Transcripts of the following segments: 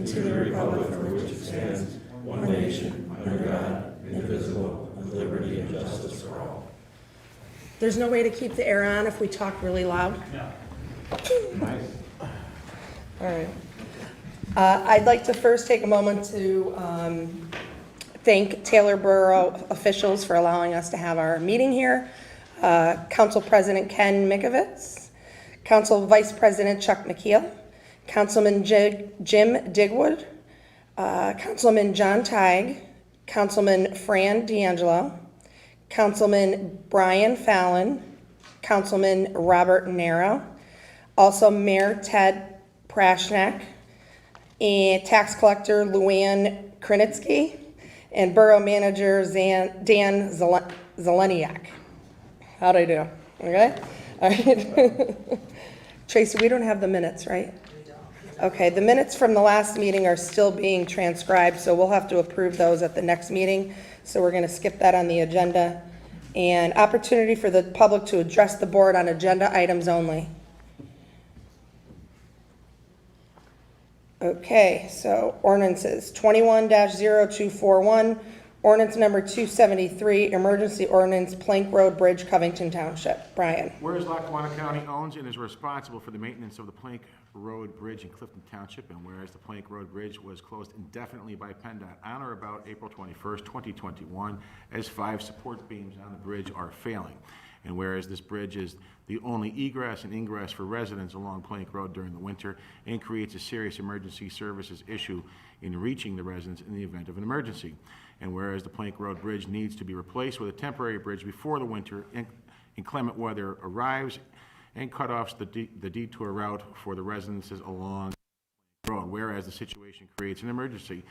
and to the republic for which it stands, one nation, under God, indivisible, with liberty and justice for all. There's no way to keep the air on if we talk really loud? No. Nice. All right. I'd like to first take a moment to thank Taylor Borough officials for allowing us to have our meeting here. Council President Ken Mikovits, Council Vice President Chuck McKeel, Councilman Jim Digwood, Councilman John Teig, Councilman Fran D'Angelo, Councilman Brian Fallon, Councilman Robert Nero, also Mayor Ted Prashnak, and Tax Collector Luann Krenitsky, and Borough Manager Dan Zeleniak. How'd I do? Okay? All right. Tracy, we don't have the minutes, right? Okay, the minutes from the last meeting are still being transcribed, so we'll have to approve those at the next meeting. So we're going to skip that on the agenda. And opportunity for the public to address the board on agenda items only. Okay, so ordinances 21-0241, ordinance number 273, emergency ordinance, Plank Road Bridge, Covington Township. Brian. Whereas Lackawanna County owns and is responsible for the maintenance of the Plank Road Bridge in Clifton Township, and whereas the Plank Road Bridge was closed indefinitely by PennDOT on or about April 21st, 2021, as 5 support beams on the bridge are failing. And whereas this bridge is the only egress and ingress for residents along Plank Road during the winter and creates a serious emergency services issue in reaching the residents in the event of an emergency. And whereas the Plank Road Bridge needs to be replaced with a temporary bridge before the winter inclement weather arrives and cut off the detour route for the residences along the road. Whereas the situation creates an emergency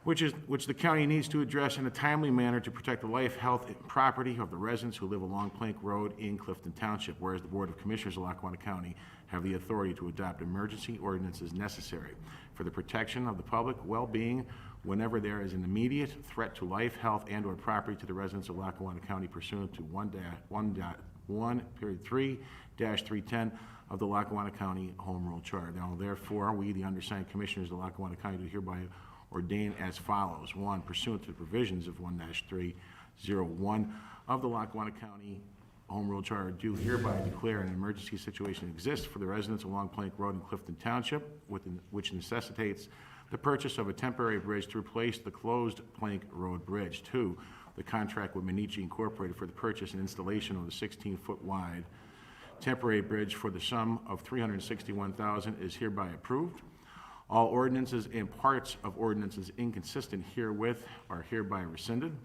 which the county needs to address in a timely manner to protect the life, health, and property of the residents who live along Plank Road in Clifton Township, whereas the Board of Commissioners of Lackawanna County have the authority to adopt emergency ordinances necessary for the protection of the public well-being whenever there is an immediate threat to life, health, and/or property to the residents of Lackawanna County pursuant to 1.1.3-310 of the Lackawanna County Home Rule Charter. Now, therefore, we, the undersigned commissioners of Lackawanna County, do hereby ordained as follows. 1, pursuant to the provisions of 1-301 of the Lackawanna County Home Rule Charter, do hereby declare an emergency situation exists for the residents along Plank Road in Clifton Township, which necessitates the purchase of a temporary bridge to replace the closed Plank Road Bridge. 2, the contract with Minichi Incorporated for the purchase and installation of the 16-foot wide temporary bridge for the sum of $361,000 is hereby approved. All ordinances and parts of ordinances inconsistent herewith are hereby rescinded.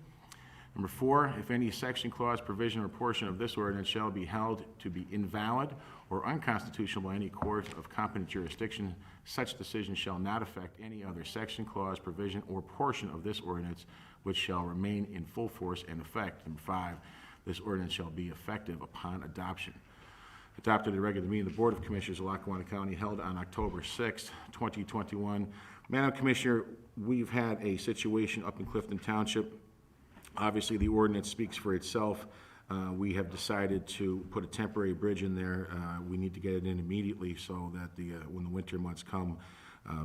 Number 4, if any section, clause, provision, or portion of this ordinance shall be held to be invalid or unconstitutional by any court of competent jurisdiction, such decision shall not affect any other section, clause, provision, or portion of this ordinance, which shall remain in full force and effect. Number 5, this ordinance shall be effective upon adoption. Adopted at a regular meeting of the Board of Commissioners of Lackawanna County held on October 6, 2021. Madam Commissioner, we've had a situation up in Clifton Township. Obviously, the ordinance speaks for itself. We have decided to put a temporary bridge in there. We need to get it in immediately so that when the winter months come,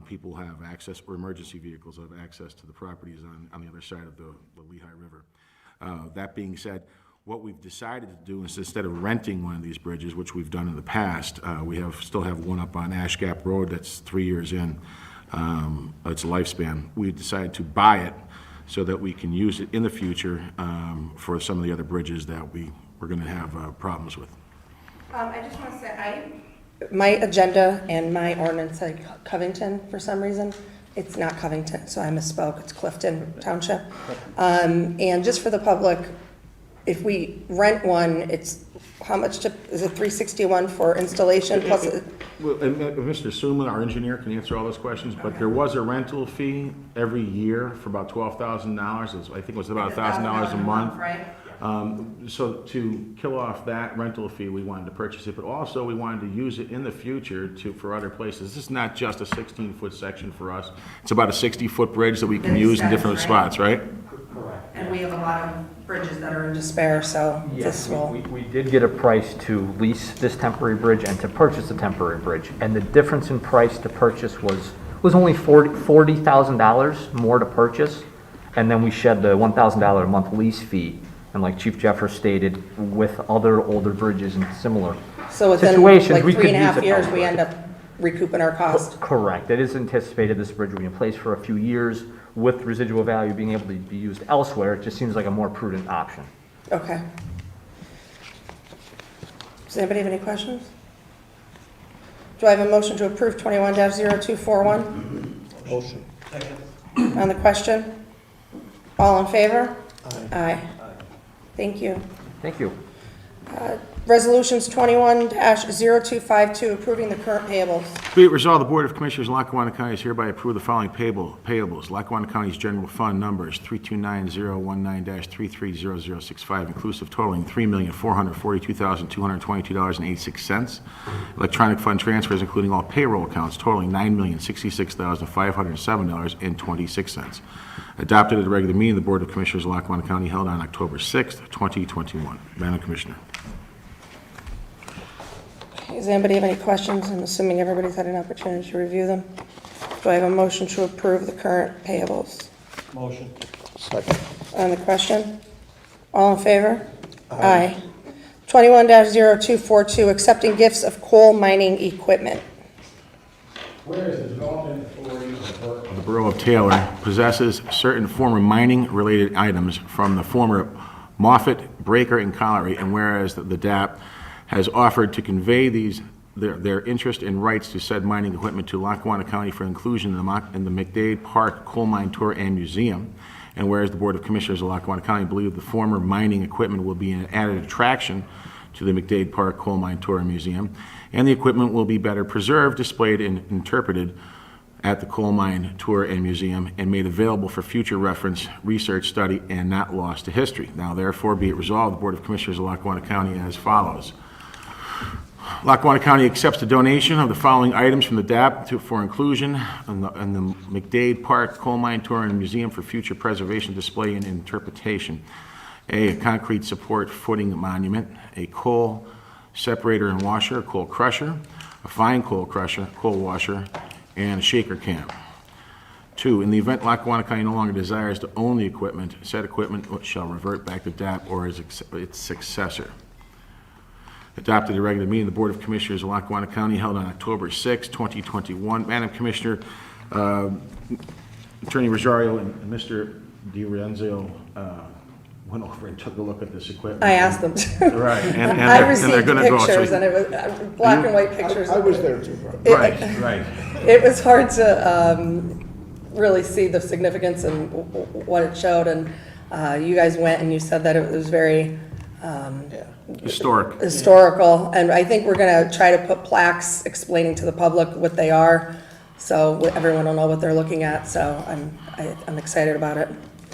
people have access, or emergency vehicles have access to the properties on the other side of the Lehigh River. That being said, what we've decided to do is, instead of renting one of these bridges, which we've done in the past, we still have one up on Ash Gap Road that's 3 years in its lifespan. We decided to buy it so that we can use it in the future for some of the other bridges that we're going to have problems with. I just want to say, my agenda and my ordinance said Covington for some reason. It's not Covington, so I misspoke. It's Clifton Township. And just for the public, if we rent one, it's how much is it $361 for installation plus? Well, Mr. Suman, our engineer, can answer all those questions, but okay. There was a rental fee every year for about $12,000. I think it was about $1,000 a month. Right. So to kill off that rental fee, we wanted to purchase it, but also we wanted to use it in the future for other places. This is not just a 16-foot section for us. It's about a 60-foot bridge that we can use in different spots, right? Correct. And we have a lot of bridges that are in despair, so yes, this will... We did get a price to lease this temporary bridge and to purchase a temporary bridge. And the difference in price to purchase was was only $40,000 more to purchase, and then we shed the $1,000 a month lease fee. And like Chief Jeffers stated, with other older bridges and similar So within situations, like we could use 3.5 it years, we elsewhere. end up recouping our cost. Correct. It is anticipated this bridge will be in place for a few years with residual value being able to be used elsewhere. It just seems like a more prudent option. Okay. Does anybody have any questions? Do I have a motion to approve 21-0241? Motion. On the question? All in favor? Aye. Thank you. Thank you. Resolutions 21-0252, approving the current payables. Be it resolved, the Board of Commissioners of Lackawanna County is hereby approve the following payables. Lackawanna County's general fund numbers 329-019-330065, inclusive totaling $3,442,222.86. Electronic fund transfers, including all payroll accounts, totaling $9,066,507.26. Adopted at a regular meeting of the Board of Commissioners of Lackawanna County held on October 6th, 2021. Madam Commissioner. Does anybody have any questions? I'm assuming everybody's had an opportunity to review them. Do I have a motion to approve the current payables? Motion. Second. On the question? All in favor? Aye. 21-0242, accepting gifts of coal mining equipment. Whereas the Development Authority of the Borough of Taylor possesses certain former mining-related items from the former Moffett, Breaker, and Colliery, and whereas the DAP has offered to convey their interest and rights to said mining equipment to Lackawanna County for inclusion in the McDade Park Coal Mine Tour and Museum, and whereas the Board of Commissioners of Lackawanna County believe the former mining equipment will be an added attraction to the McDade Park Coal Mine Tour and Museum, and the equipment will be better preserved, displayed, and interpreted at the Coal Mine Tour and Museum, and made available for future reference, research, study, and not lost to history. Now therefore be it resolved, the Board of Commissioners of Lackawanna County as follows. Lackawanna County accepts the donation of the following items from the DAP for inclusion in the McDade Park Coal Mine Tour and Museum for future preservation, display, and interpretation. A concrete support footing monument, a coal separator and washer, a coal crusher, a fine coal crusher, coal washer, and a shaker cam. 2, in the event Lackawanna County no longer desires to own the equipment, said equipment shall revert back to DAP or its successor. Adopted at a regular meeting of the Board of Commissioners of Lackawanna County held on October 6, 2021. Madam Commissioner, Attorney Rosario and Mr. DiRenzo went over and took a look at this equipment. I asked them to. Right, and I they're received gonna go. pictures, and it was black and white pictures. I was there too, bro. Right. It was hard to really see the significance and what it showed, and you guys went and you said that it was very historical, and I think we're going to try to put plaques explaining to the public what they are, so everyone will know what they're looking at. So I'm excited about it.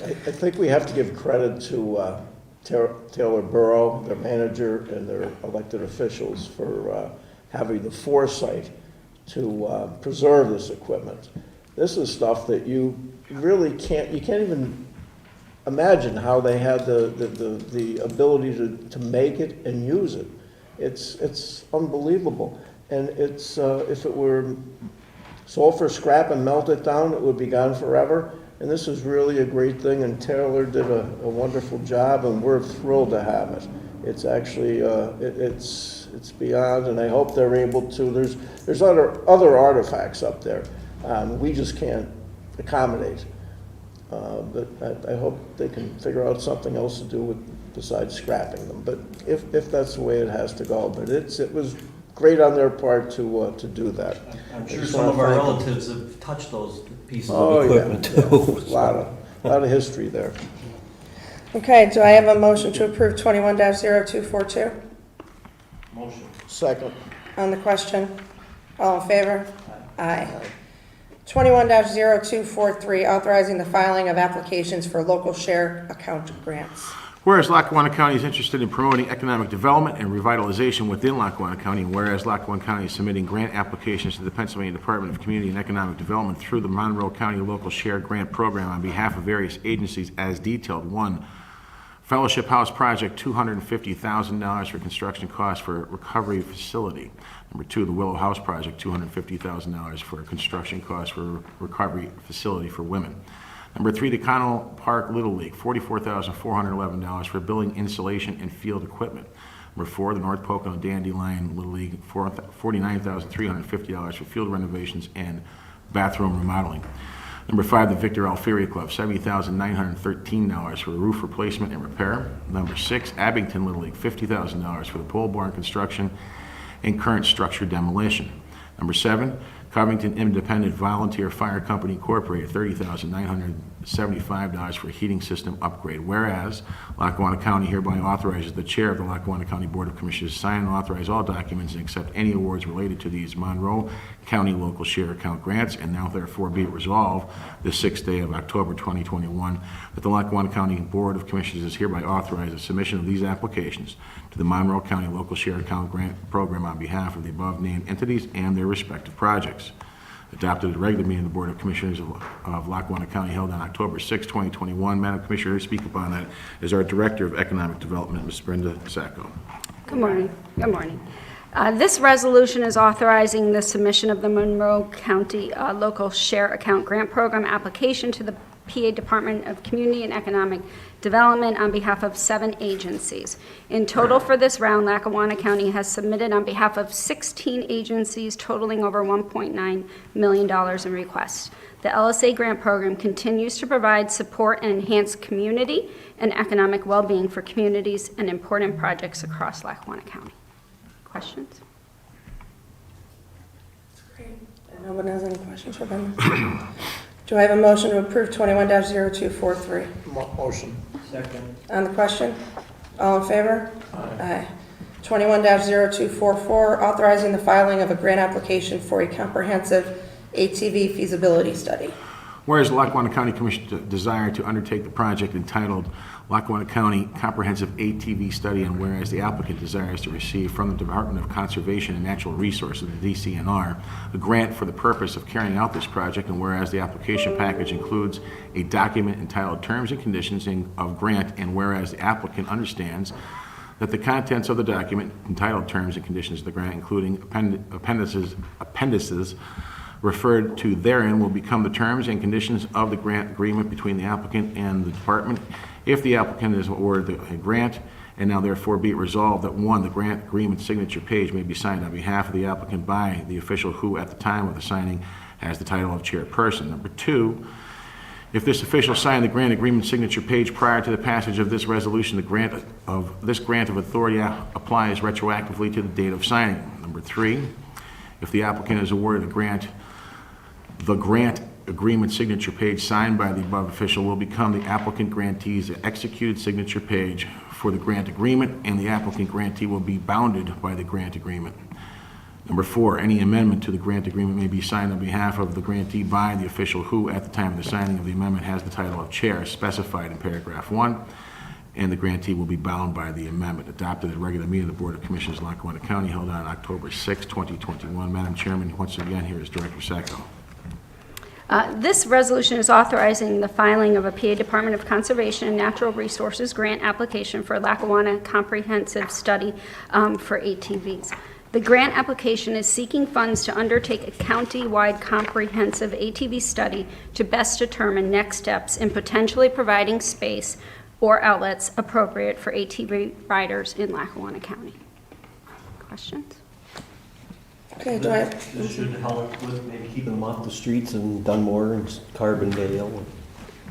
I think we have to give credit to Taylor Borough, their manager, and their elected officials for having the foresight to preserve this equipment. This is stuff that you really can't even imagine how they had the ability to make it and use it. It's unbelievable. And it's if it were sold for scrap and melted down, it would be gone forever. And this is really a great thing, and Taylor did a wonderful job, and we're thrilled to have it. It's actually it's beyond, and I hope they're able to. There's other artifacts up there. We just can't accommodate. But I hope they can figure out something else to do with besides scrapping them. But if that's the way it has to go, but it was great on their part to do that. I'm sure some of our relatives have touched those pieces of equipment too. Yeah. A lot of history there. Okay, do I have a motion to approve 21-0242? Motion. Second. On the question? All in favor? Aye. 21-0243, authorizing the filing of applications for local share account grants. Whereas Lackawanna County is interested in promoting economic development and revitalization within Lackawanna County, and whereas Lackawanna County is submitting grant applications to the Pennsylvania Department of Community and Economic Development through the Monroe County Local Share Grant Program on behalf of various agencies as detailed. 1, Fellowship House Project, $250,000 for construction costs for recovery facility. Number 2, the Willow House Project, $250,000 for construction costs for recovery facility for women. Number 3, the Connell Park Little League, $44,411 for building insulation and field equipment. Number 4, the North Pocono Dandelion Little League, $49,350 for field renovations and bathroom remodeling. Number 5, the Victor Alfieri Club, $70,913 for roof replacement and repair. Number 6, Abington Little League, $50,000 for the pole barn construction and current structure demolition. Number 7, Covington Independent Volunteer Fire Company Incorporated, $30,975 for a heating system upgrade. Whereas Lackawanna County hereby authorizes the chair of the Lackawanna County Board of Commissioners to sign and authorize all documents and accept any awards related to these Monroe County local share account grants, and now therefore be it resolved the 6th day of October 2021 that the Lackawanna County Board of Commissioners is hereby authorized the submission of these applications to the Monroe County local share account grant program on behalf of the above named entities and their respective projects. Adopted at a regular meeting of the Board of Commissioners of Lackawanna County held on October 6, 2021. Madam Commissioner, to speak upon that is our Director of Economic Development, Ms. Brenda Sacco. Good morning. Good morning. This resolution is authorizing the submission of the Monroe County Local Share Account Grant Program application to the PA Department of Community and Economic Development on behalf of 7 agencies. In total for this round, Lackawanna County has submitted on behalf of 16 agencies totaling over $1.9 million in requests. The LSA grant program continues to provide support and enhance community and economic well-being for communities and important projects across Lackawanna County. Questions? Great. And no one has any questions for Ben? Do I have a motion to approve 21-0243? Motion. Second. On the question? All in favor? Aye. 21-0244, authorizing the filing of a grant application for a comprehensive ATV feasibility study. Whereas the Lackawanna County Commission desired to undertake the project entitled Lackawanna County Comprehensive ATV Study, and whereas the applicant desires to receive from the Department of Conservation and Natural Resources, the DCNR, a grant for the purpose of carrying out this project, and whereas the application package includes a document entitled Terms and Conditions of Grant, and whereas the applicant understands that the contents of the document entitled Terms and Conditions of the Grant, including appendices referred to therein, will become the terms and conditions of the grant agreement between the applicant and the department. If the applicant is awarded a grant, and now therefore be it resolved that 1, the grant agreement signature page may be signed on behalf of the applicant by the official who at the time of the signing has the title of chairperson. Number 2, if this official signed the grant agreement signature page prior to the passage of this resolution, the grant of authority applies retroactively to the date of signing. Number 3, if the applicant is awarded a grant, the grant agreement signature page signed by the above official will become the applicant grantee's executed signature page for the grant agreement, and the applicant grantee will be bounded by the grant agreement. Number 4, any amendment to the grant agreement may be signed on behalf of the grantee by the official who, at the time of the signing of the amendment, has the title of chair specified in paragraph 1, and the grantee will be bound by the amendment. Adopted at a regular meeting of the Board of Commissioners of Lackawanna County held on October 6, 2021. Madam Chairman, once again, here is Director Sacco. This resolution is authorizing the filing of a PA Department of Conservation and Natural Resources grant application for Lackawanna Comprehensive Study for ATVs. The grant application is seeking funds to undertake a county-wide comprehensive ATV study to best determine next steps in potentially providing space or outlets appropriate for ATV riders in Lackawanna County. Questions? Okay, do I, This should help with maybe keeping them off the streets in Dunmore and Carbondale.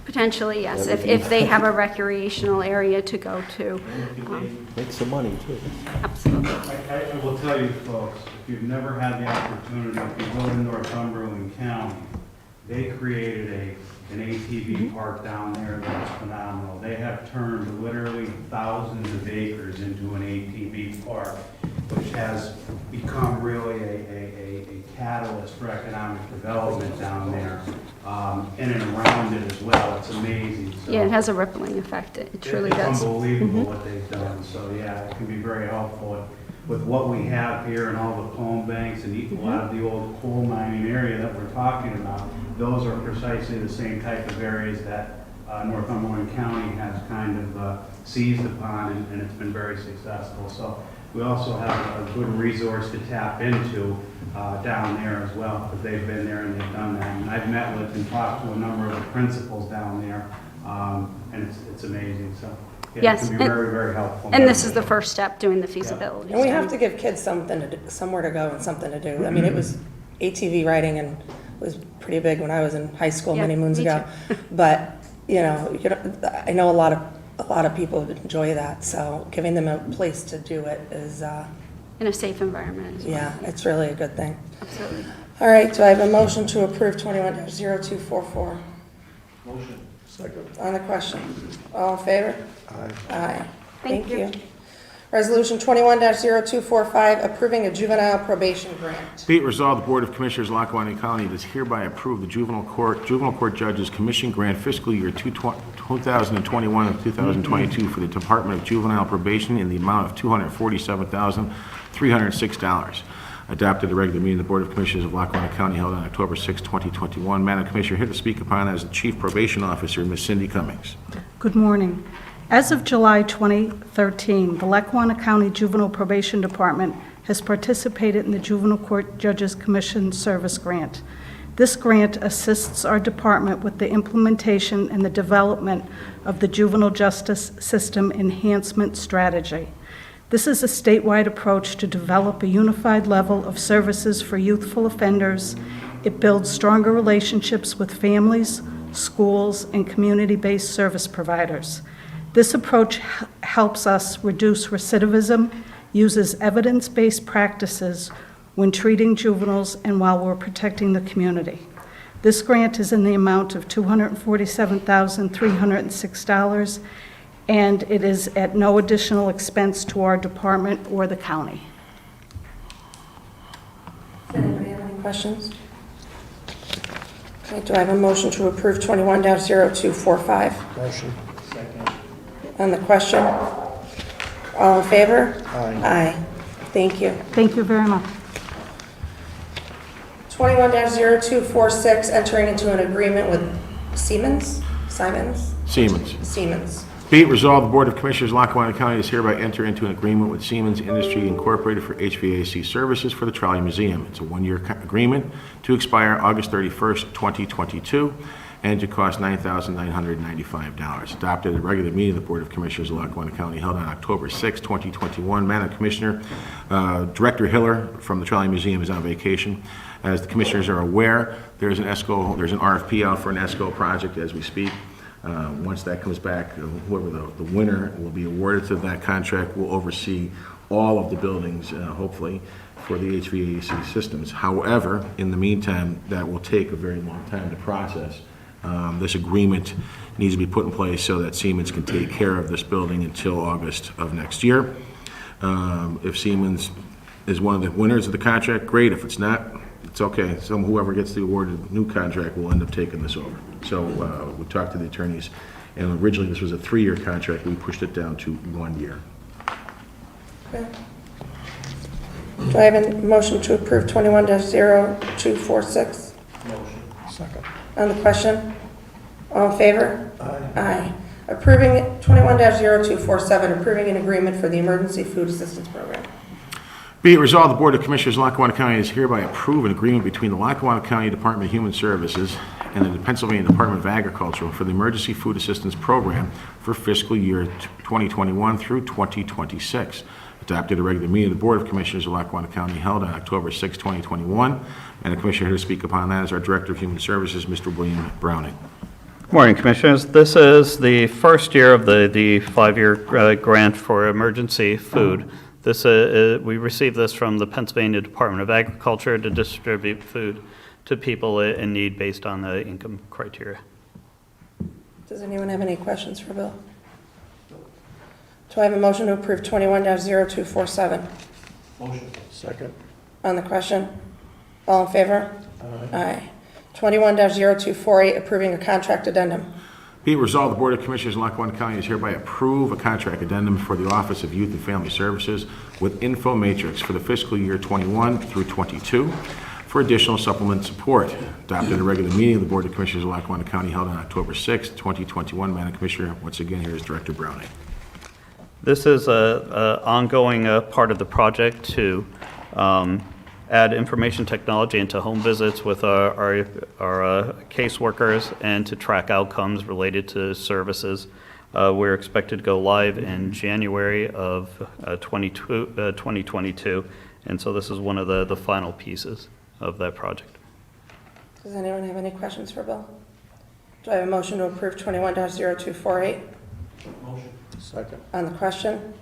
Potentially, yes, if they have a recreational area to go to. Make some money too. Absolutely. I will tell you folks, if you've never had the opportunity, if you go to Northumberland County, they created an ATV park down there that's phenomenal. They have turned literally thousands of acres into an ATV park, which has become really a catalyst for economic development down there, in and around it as well. It's amazing. So Yeah, it has a rippling effect. It truly does. It's unbelievable what they've done. So yeah, it can be very helpful with what we have here and all the palm banks and a lot of the old coal mining area that we're talking about. Those are precisely the same type of areas that Northumberland County has kind of seized upon, and it's been very successful. So we also have a good resource to tap into down there as well, because they've been there and they've done that. And I've met with and talked to a number of the principals down there, and it's amazing. So yeah, Yes, it can be and- very, very helpful. And this is the first step, doing the feasibility. And we have to give kids something to do, somewhere to go and something to do. I mean, it was ATV riding and was pretty big when I was in high school many Yeah, moons me ago. But, I know a lot of people enjoy that, so giving them a place to do it is, In a safe environment as well. yeah, it's really a good thing. Absolutely. All right, do I have a motion to approve 21-0244? Motion. Second. On the question, all in favor? Aye. Aye. Thank you. Resolution 21-0245, approving a juvenile probation grant. Be it resolved, the Board of Commissioners of Lackawanna County does hereby approve the juvenile court judge's commission grant fiscal year 2021 and 2022 for the Department of Juvenile Probation in the amount of $247,306. Adopted at the regular meeting of the Board of Commissioners of Lackawanna County held on October 6, 2021. Madam Commissioner, here to speak upon as the Chief Probation Officer, Ms. Cindy Cummings. Good morning. As of July 2013, the Lackawanna County Juvenile Probation Department has participated in the Juvenile Court Judges Commission Service Grant. This grant assists our department with the implementation and the development of the Juvenile Justice System Enhancement Strategy. This is a statewide approach to develop a unified level of services for youthful offenders. It builds stronger relationships with families, schools, and community-based service providers. This approach helps us reduce recidivism, uses evidence-based practices when treating juveniles and while we're protecting the community. This grant is in the amount of $247,306, and it is at no additional expense to our department or the county. Does anybody have any questions? Okay, do I have a motion to approve 21-0245? Motion. On the question, all in favor? Aye. Aye. Thank you. Thank you very much. 21-0246, entering into an agreement with Siemens? Be it resolved, the Board of Commissioners of Lackawanna County does hereby enter into an agreement with Siemens Industry Incorporated for HVAC services for the Trolley Museum. It's a one-year agreement to expire August 31st, 2022, and to cost $9,995. Adopted at a regular meeting of the Board of Commissioners of Lackawanna County held on October 6, 2021. Madam Commissioner, Director Hiller from the Trolley Museum is on vacation. As the Commissioners are aware, there's an RFP out for an ESCO project as we speak. Once that comes back, whoever the winner will be awarded to that contract will oversee all of the buildings, hopefully, for the HVAC systems. However, in the meantime, that will take a very long time to process. This agreement needs to be put in place so that Siemens can take care of this building until August of next year. If Siemens is one of the winners of the contract, great. If it's not, it's okay. Whoever gets the awarded new contract will end up taking this over. So we talked to the attorneys, and originally this was a 3-year contract. We pushed it down to 1 year. Okay. Do I have a motion to approve 21-0246? Motion. Second. On the question, all in favor? Aye. Approving 21-0247, approving an agreement for the Emergency Food Assistance Program. Be it resolved, the Board of Commissioners of Lackawanna County is hereby approve an agreement between the Lackawanna County Department of Human Services and the Pennsylvania Department of Agriculture for the Emergency Food Assistance Program for fiscal year 2021 through 2026. Adopted at a regular meeting of the Board of Commissioners of Lackawanna County held on October 6, 2021. And the Commissioner here to speak upon that is our Director of Human Services, Mr. William Browning. Good morning, Commissioners. This is the first year of the 5-year grant for emergency food. We received this from the Pennsylvania Department of Agriculture to distribute food to people in need based on the income criteria. Does anyone have any questions for Bill? Do I have a motion to approve 21-0247? Motion. Second. On the question, all in favor? Aye. 21-0248, approving a contract addendum. Be it resolved, the Board of Commissioners of Lackawanna County is hereby approve a contract addendum for the Office of Youth and Family Services with Info Matrix for the fiscal year 21 through 22 for additional supplement support. Adopted at a regular meeting of the Board of Commissioners of Lackawanna County held on October 6, 2021. Madam Commissioner, once again, here is Director Browning. This is a ongoing part of the project to add information technology into home visits with our caseworkers and to track outcomes related to services. We're expected to go live in January of 2022, and so this is one of the final pieces of that project. Does anyone have any questions for Bill? Do I have a motion to approve 21-0248? Motion. Second. On the question?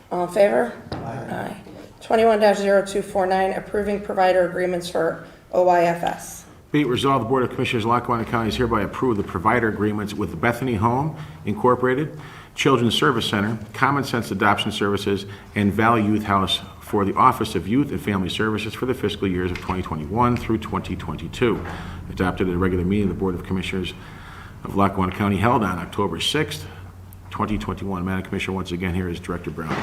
All in favor? Aye. 21-0249, approving provider agreements for OYFS. Be it resolved, the Board of Commissioners of Lackawanna County is hereby approve the provider agreements with Bethany Home Incorporated, Children's Service Center, Common Sense Adoption Services, and Valley Youth House for the Office of Youth and Family Services for the fiscal years of 2021 through 2022. Adopted at a regular meeting of the Board of Commissioners of Lackawanna County held on October 6th, 2021. Madam Commissioner, once again, here is Director Brown.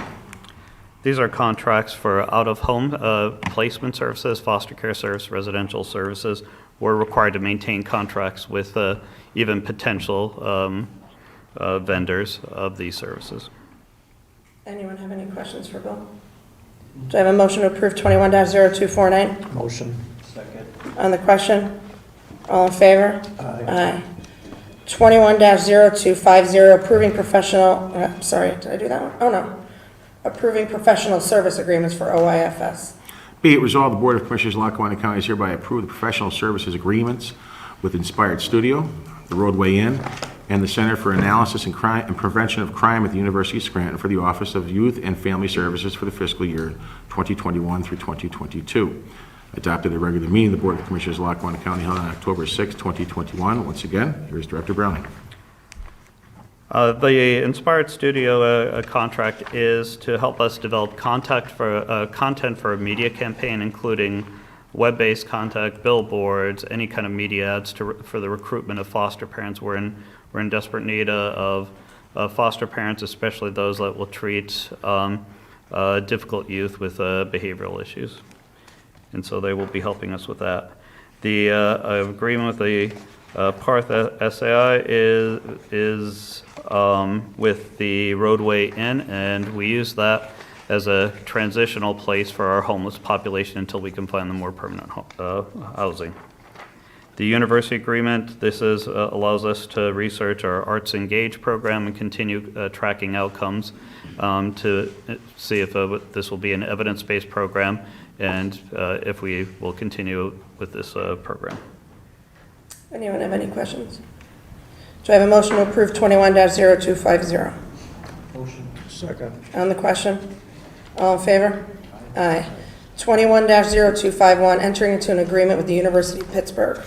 These are contracts for out-of-home placement services, foster care service, residential services. We're required to maintain contracts with even potential vendors of these services. Anyone have any questions for Bill? Do I have a motion to approve 21-0249? Motion. Second. On the question? All in favor? Aye. 21-0250, approving professional, sorry, did I do that one? Oh, no. Approving professional service agreements for OYFS. Be it resolved, the Board of Commissioners of Lackawanna County is hereby approve the professional services agreements with Inspired Studio, the Roadway Inn, and the Center for Analysis and Prevention of Crime at the University of Scranton for the Office of Youth and Family Services for the fiscal year 2021 through 2022. Adopted at a regular meeting of the Board of Commissioners of Lackawanna County held on October 6, 2021. Once again, here is Director Browning. The Inspired Studio contract is to help us develop content for a media campaign, including web-based content, billboards, any kind of media ads for the recruitment of foster parents. We're in desperate need of foster parents, especially those that will treat difficult youth with behavioral issues. And so they will be helping us with that. The agreement with the Parth SAI is with the Roadway Inn, and we use that as a transitional place for our homeless population until we can find them more permanent housing. The university agreement, this is allows us to research our Arts Engage program and continue tracking outcomes to see if this will be an evidence-based program and if we will continue with this program. Anyone have any questions? Do I have a motion to approve 21-0250? Motion. Second. On the question? All in favor? Aye. 21-0251, entering into an agreement with the University of Pittsburgh.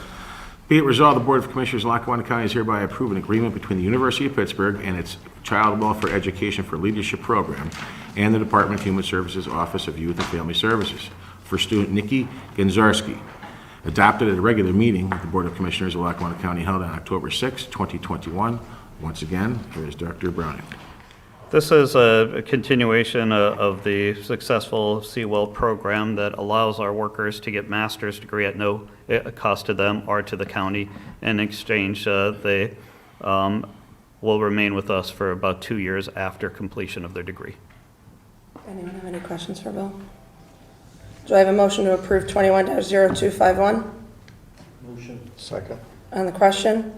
Be it resolved, the Board of Commissioners of Lackawanna County is hereby approve an agreement between the University of Pittsburgh and its Child Welfare Education for Leadership Program and the Department of Human Services Office of Youth and Family Services for student Nikki Genzarski. Adopted at a regular meeting of the Board of Commissioners of Lackawanna County held on October 6, 2021. Once again, here is Dr. Browning. This is a continuation of the successful Seawell program that allows our workers to get master's degree at no cost to them or to the county. In exchange, they will remain with us for about 2 years after completion of their degree. Anyone have any questions for Bill? Do I have a motion to approve 21-0251? Motion. Second. On the question?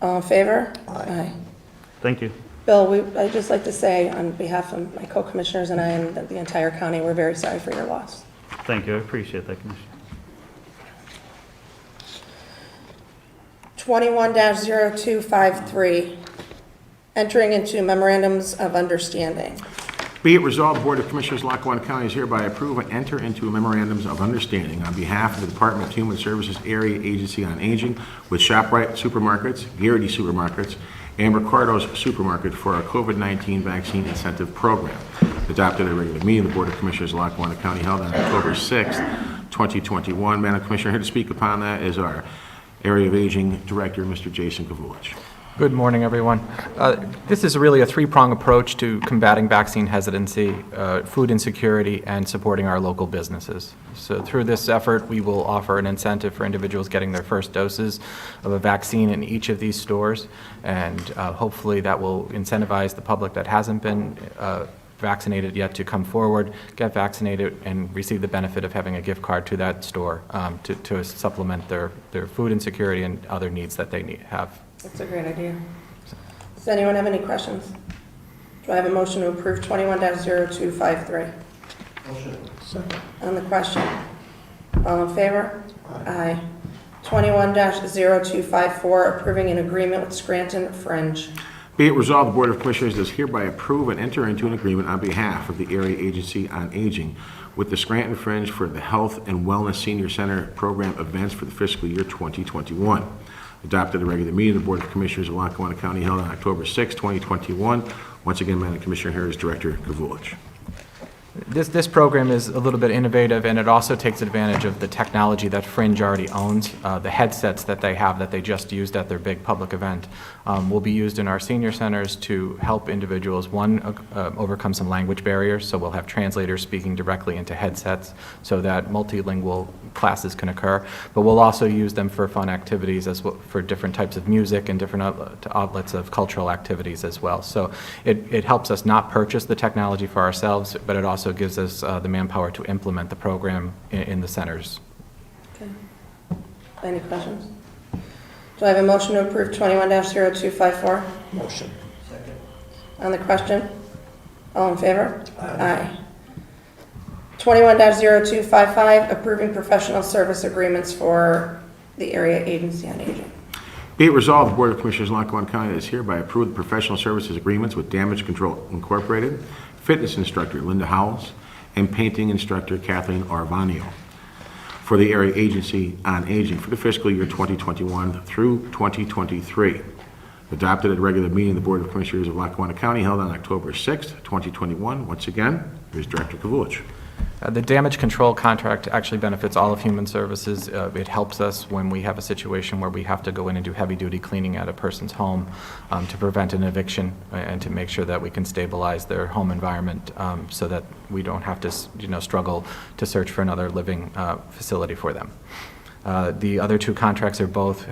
All in favor? Aye. Thank you. Bill, I'd just like to say on behalf of my co-commissioners and I and the entire county, we're very sorry for your loss. Thank you. I appreciate that, Commissioner. 21-0253, entering into memorandums of understanding. Be it resolved, the Board of Commissioners of Lackawanna County is hereby approve and enter into memorandums of understanding on behalf of the Department of Human Services Area Agency on Aging with ShopRite Supermarkets, Garrity Supermarkets, and Ricardo's Supermarket for our COVID-19 vaccine incentive program. Adopted at a regular meeting of the Board of Commissioners of Lackawanna County held on October 6, 2021. Madam Commissioner, here to speak upon that is our Area of Aging Director, Mr. Jason Kavulich. Good morning, everyone. This is really a three-pronged approach to combating vaccine hesitancy, food insecurity, and supporting our local businesses. So through this effort, we will offer an incentive for individuals getting their first doses of a vaccine in each of these stores, and hopefully that will incentivize the public that hasn't been vaccinated yet to come forward, get vaccinated, and receive the benefit of having a gift card to that store to supplement their food insecurity and other needs that they have. That's a great idea. Does anyone have any questions? Do I have a motion to approve 21-0253? Motion. Second. On the question? All in favor? Aye. 21-0254, approving an agreement with Scranton Fringe. Be it resolved, the Board of Commissioners does hereby approve and enter into an agreement on behalf of the Area Agency on Aging with the Scranton Fringe for the Health and Wellness Senior Center Program events for the fiscal year 2021. Adopted at a regular meeting of the Board of Commissioners of Lackawanna County held on October 6, 2021. Once again, Madam Commissioner, here is Director Kavulich. This program is a little bit innovative, and it also takes advantage of the technology that Fringe already owns. The headsets that they have that they just used at their big public event will be used in our senior centers to help individuals, one, overcome some language barriers, so we'll have translators speaking directly into headsets so that multilingual classes can occur, but we'll also use them for fun activities as well, for different types of music and different outlets of cultural activities as well. So it helps us not purchase the technology for ourselves, but it also gives us the manpower to implement the program in the centers. Okay. Any questions? Do I have a motion to approve 21-0254? Motion. Second. On the question? All in favor? Aye. 21-0255, approving professional service agreements for the Area Agency on Aging. Be it resolved, the Board of Commissioners of Lackawanna County does hereby approve the professional services agreements with Damage Control Incorporated, fitness instructor Linda Howells, and painting instructor Kathleen Arvanio for the Area Agency on Aging for the fiscal year 2021 through 2023. Adopted at a regular meeting of the Board of Commissioners of Lackawanna County held on October 6, 2021. Once again, here's Director Kavulich. The damage control contract actually benefits all of Human Services. It helps us when we have a situation where we have to go in and do heavy-duty cleaning at a person's home to prevent an eviction and to make sure that we can stabilize their home environment so that we don't have to, struggle to search for another living facility for them. The other two contracts are both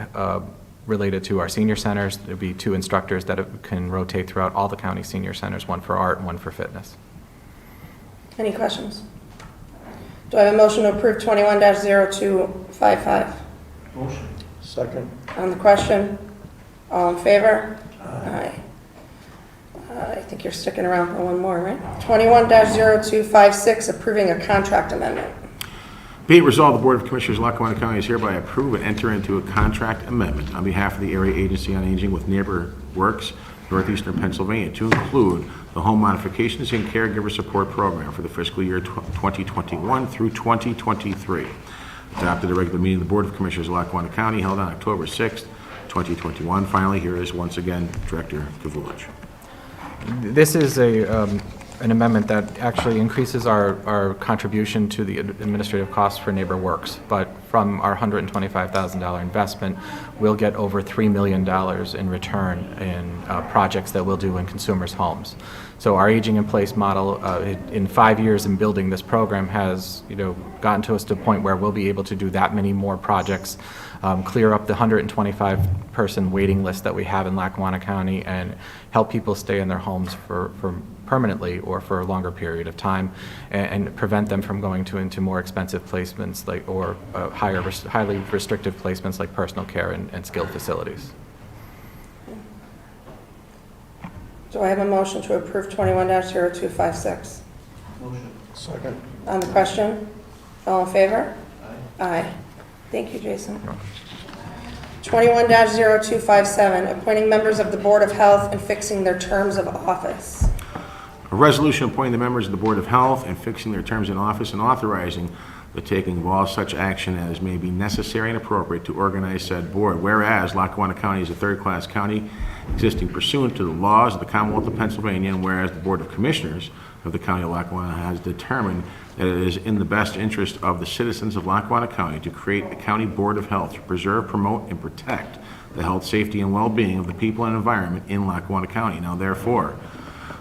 related to our senior centers. There'll be two instructors that can rotate throughout all the county senior centers, one for art and one for fitness. Any questions? Do I have a motion to approve 21-0255? Motion. Second. On the question? All in favor? Aye. I think you're sticking around for one more, right? 21-0256, approving a contract amendment. Be it resolved, the Board of Commissioners of Lackawanna County is hereby approve and enter into a contract amendment on behalf of the Area Agency on Aging with Neighbor Works, Northeastern Pennsylvania, to include the Home Modifications and Caregiver Support Program for the fiscal year 2021 through 2023. Adopted at a regular meeting of the Board of Commissioners of Lackawanna County held on October 6, 2021. Finally, here is once again Director Kavulich. This is an amendment that actually increases our contribution to the administrative costs for Neighbor Works, but from our $125,000 investment, we'll get over $3 million in return in projects that we'll do in consumers' homes. So our aging in place model, in 5 years in building this program, has gotten to us to a point where we'll be able to do that many more projects, clear up the 125-person waiting list that we have in Lackawanna County, and help people stay in their homes for permanently or for a longer period of time, and prevent them from going into more expensive placements or highly restrictive placements like personal care and skilled facilities. Do I have a motion to approve 21-0256? Motion. Second. On the question? All in favor? Aye. Thank you, Jason. 21-0257, appointing members of the Board of Health and fixing their terms of office. A resolution appointing the members of the Board of Health and fixing their terms in office and authorizing the taking of all such action as may be necessary and appropriate to organize said board. Whereas Lackawanna County is a third-class county existing pursuant to the laws of the Commonwealth of Pennsylvania, and whereas the Board of Commissioners of the County of Lackawanna has determined that it is in the best interest of the citizens of Lackawanna County to create a county board of health to preserve, promote, and protect the health, safety, and well-being of the people and environment in Lackawanna County. Now therefore,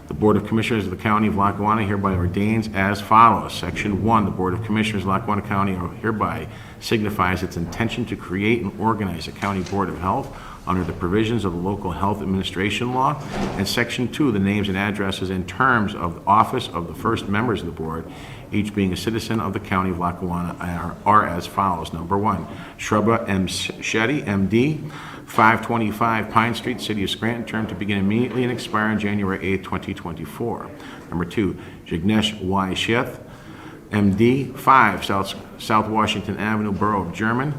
the Board of Commissioners of the County of Lackawanna hereby ordains as follows. Section 1, the Board of Commissioners of Lackawanna County hereby signifies its intention to create and organize a county board of health under the provisions of the local health administration law. And Section 2, the names and addresses and terms of the office of the first members of the board, each being a citizen of the County of Lackawanna, are as follows. Number 1, Shrubba M. Shetty, M.D., 525 Pine Street, City of Scranton, term to begin immediately and expire on January 8th, 2024. Number 2, Jignesh Y. Sheth, M.D., 5 South Washington Avenue, Borough of German,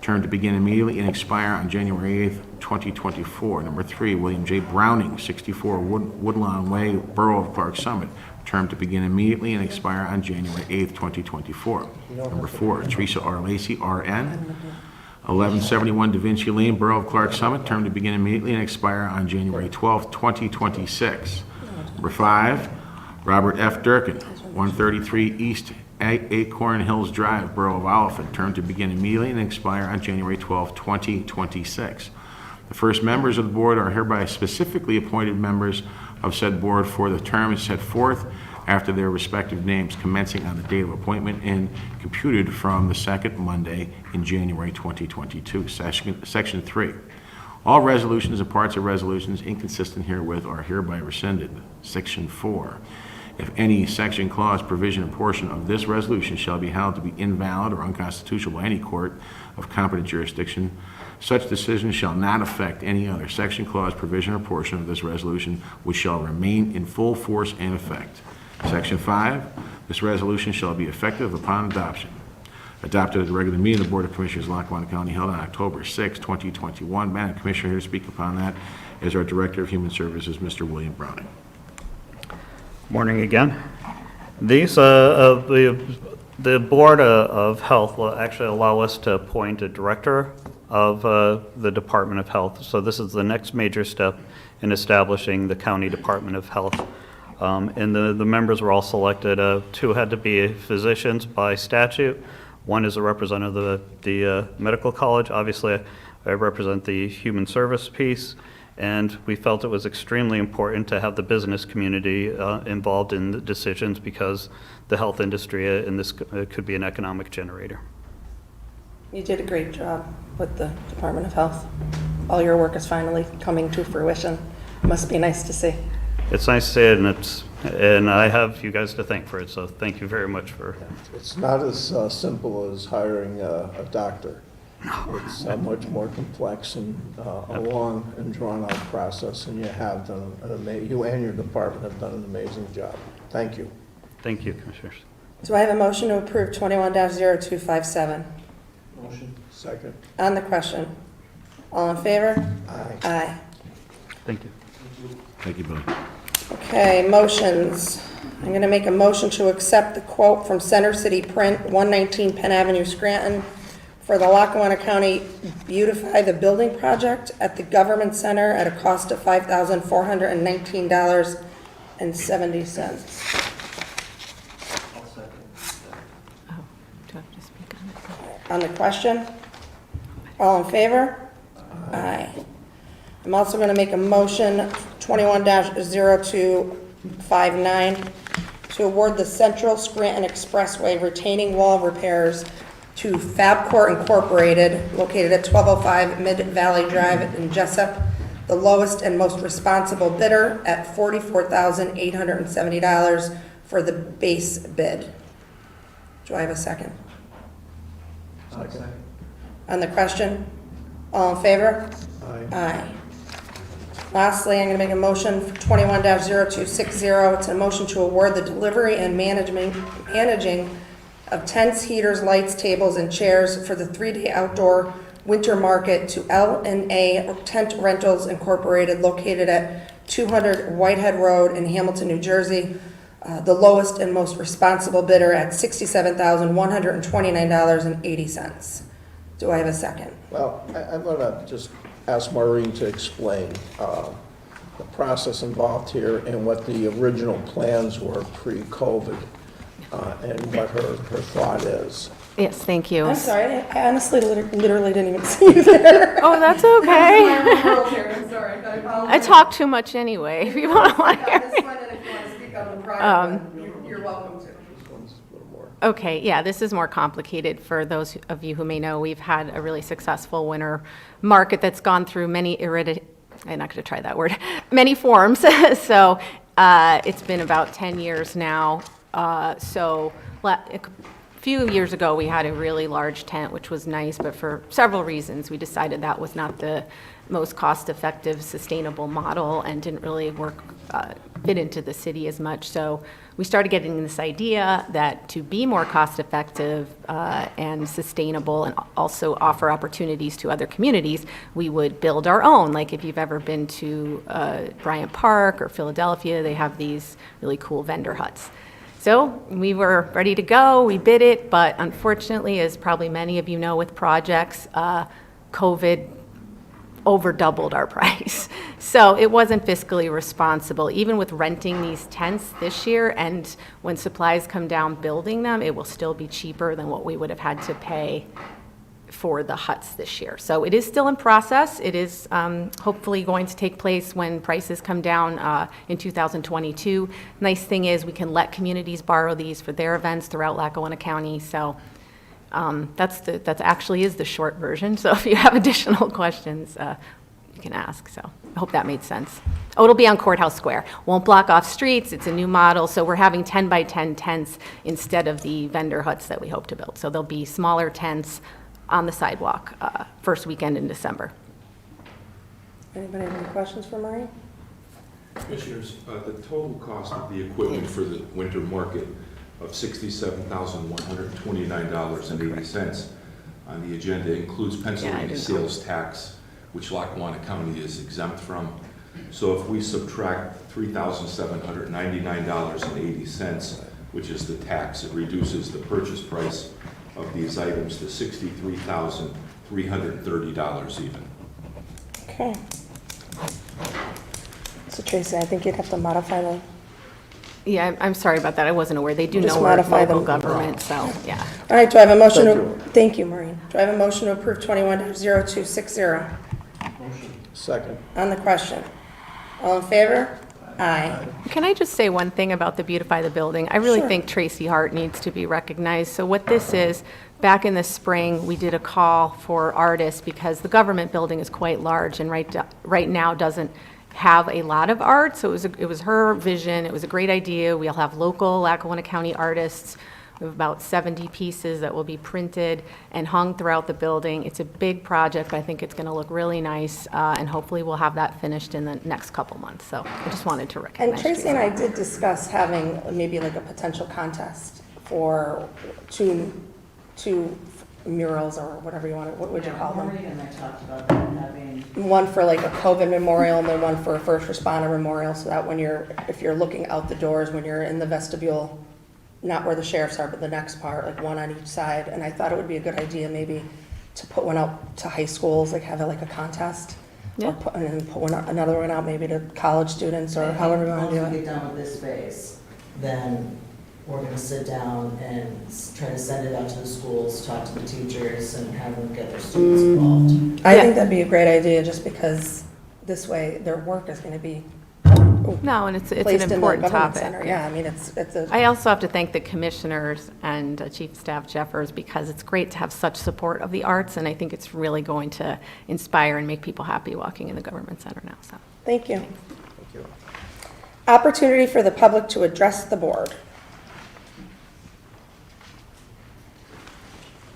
term to begin immediately and expire on January 8th, 2024. Number 3, William J. Browning, 64 Woodlawn Way, Borough of Clark Summit, term to begin immediately and expire on January 8th, 2024. Number 4, Teresa R. Lacey, R.N., 1171 Da Vinci Lane, Borough of Clark Summit, term to begin immediately and expire on January 12th, 2026. Number 5, Robert F. Durkin, 133 East Acorn Hills Drive, Borough of Oliphant, term to begin immediately and expire on January 12th, 2026. The first members of the board are hereby specifically appointed members of said board for the terms set forth after their respective names, commencing on the date of appointment and computed from the second Monday in January 2022. Section 3. All resolutions and parts of resolutions inconsistent herewith are hereby rescinded. Section 4. If any section, clause, provision, or portion of this resolution shall be held to be invalid or unconstitutional by any court of competent jurisdiction, such decision shall not affect any other section, clause, provision, or portion of this resolution, which shall remain in full force and effect. Section 5, this resolution shall be effective upon adoption. Adopted at the regular meeting of the Board of Commissioners of Lackawanna County held on October 6, 2021. Madam Commissioner, here to speak upon that is our Director of Human Services, Mr. William Browning. Morning again. These, the Board of Health will actually allow us to appoint a director of the Department of Health. So this is the next major step in establishing the County Department of Health. And the members were all selected. 2 had to be physicians by statute. 1 is a representative of the medical college. Obviously, I represent the human service piece. And we felt it was extremely important to have the business community involved in the decisions because the health industry in this could be an economic generator. You did a great job with the Department of Health. All your work is finally coming to fruition. Must be nice to see. It's nice to see it, and I have you guys to thank for it, so thank you very much for... It's not as simple as hiring a doctor. It's much more complex and a long and drawn-out process, and you have done you and your department have done an amazing job. Thank you. Thank you, Commissioners. Do I have a motion to approve 21-0257? Motion. Second. On the question. All in favor? Aye. Aye. Thank you. Thank you, Billy. Okay, motions. I'm going to make a motion to accept the quote from Center City Print, 119 Penn Avenue, Scranton, for the Lackawanna County Beautify the Building Project at the Government Center at a cost of $5,419.70. On the question? All in favor? Aye. I'm also going to make a motion, 21-0259, to award the Central Scranton Expressway retaining wall repairs to Fabcorp Incorporated, located at 1205 Mid-Valley Drive in Jessup, the lowest and most responsible bidder at $44,870 for the base bid. Do I have a second? Second. On the question? All in favor? Aye. Aye. Lastly, I'm going to make a motion for 21-0260. It's a motion to award the delivery and managing of tents, heaters, lights, tables, and chairs for the 3-day outdoor winter market to L&A Tent Rentals Incorporated, located at 200 Whitehead Road in Hamilton, New Jersey. The lowest and most responsible bidder at $67,129.80. Do I have a second? Well, I'm going to just ask Maureen to explain the process involved here and what the original plans were pre-COVID. and what her thought is. Yes, thank you. I'm sorry, I honestly literally didn't even see you there. Oh, that's okay. I'm sorry, I I apologize. talk too much anyway, if you want to hear. This one, and if you want to speak on the prior one, you're welcome to. This one's a little more. Okay, yeah, this is more complicated. For those of you who may know, we've had a really successful winter market that's gone through many I'm not going to try that word, many forms. So it's been about 10 years now. A few years ago, we had a really large tent, which was nice, but for several reasons, we decided that was not the most cost-effective, sustainable model and didn't really fit into the city as much. So we started getting this idea that to be more cost-effective and sustainable and also offer opportunities to other communities, we would build our own. Like if you've ever been to Bryant Park or Philadelphia, they have these really cool vendor huts. So we were ready to go, we bid it, but unfortunately, as probably many of you know with projects, COVID over doubled our price. So it wasn't fiscally responsible, even with renting these tents this year, and when supplies come down building them, it will still be cheaper than what we would have had to pay for the huts this year. So it is still in process. It is hopefully going to take place when prices come down in 2022. Nice thing is we can let communities borrow these for their events throughout Lackawanna County. So that's actually is the short version. So if you have additional questions, you can ask. So I hope that made sense. Oh, it'll be on Courthouse Square. Won't block off streets. It's a new model. So we're having 10 by 10 tents instead of the vendor huts that we hope to build. So there'll be smaller tents on the sidewalk first weekend in December. Anybody have any questions for Marie? Commissioners, the total cost of the equipment for the winter market of $67,129.80 on the agenda includes Pennsylvania sales tax, which Lackawanna County is exempt from. So if we subtract $3,799.80, which is the tax, it reduces the purchase price of these items to $63,330 even. Okay. So Tracy, I think you'd have to modify the... Yeah, I'm sorry about that. I wasn't aware. They do Just know we're modify local them. government, so, yeah. All right, do I have a motion to... Thank you, Maureen. Do I have a motion to approve 21-0260? Second. On the question. All in favor? Aye. Can I just say one thing about the Beautify the Building? I really Sure. think Traci Harte needs to be recognized. So what this is, back in the spring, we did a call for artists because the government building is quite large and right now doesn't have a lot of art. So it was her vision. It was a great idea. We'll have local Lackawanna County artists. We have about 70 pieces that will be printed and hung throughout the building. It's a big project, but I think it's going to look really nice, and hopefully we'll have that finished in the next couple months. So I just wanted to And recognize Tracy you. and I did discuss having maybe like a potential contest for two murals or whatever you want to, what would you call them? Maureen and I talked about that, having... One for like a COVID memorial and then one for a first responder memorial, so that if you're looking out the doors, when you're in the vestibule, not where the sheriffs are, but the next part, like one on each side. And I thought it would be a good idea maybe to put one out to high schools, like have it like a contest. Yeah. And then put another one out maybe to college students or however you want to do Once we it. get done with this phase, then we're going to sit down and try to send it out to the schools, talk to the teachers, and have them get their students involved. I think that'd be a great idea just because this way their work is going to be No, and it's placed an in the important government topic. center. Yeah, I mean, it's a... I also have to thank the commissioners and Chief of Staff Jeffers because it's great to have such support of the arts, and I think it's really going to inspire and make people happy walking in the government center now. So, Thank you. Thank you. Opportunity for the public to address the board.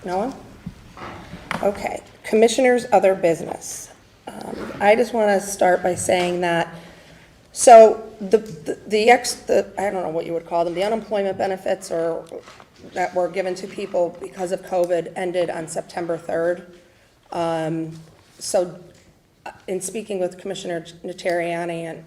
No one? Okay. Commissioners, other business. I just want to start by saying that, so the I don't know what you would call them, the unemployment benefits or that were given to people because of COVID ended on September 3rd. So in speaking with Commissioner Notarianni, and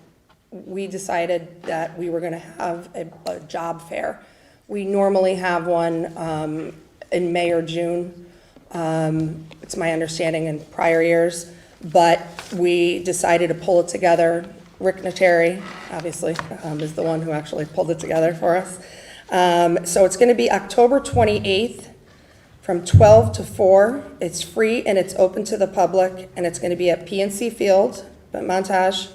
we decided that we were going to have a job fair. We normally have one in May or June. It's my understanding in prior years, but we decided to pull it together. Rick Notari, obviously, is the one who actually pulled it together for us. So it's going to be October 28th from 12 to 4. It's free and it's open to the public, and it's going to be at PNC Field, Montage.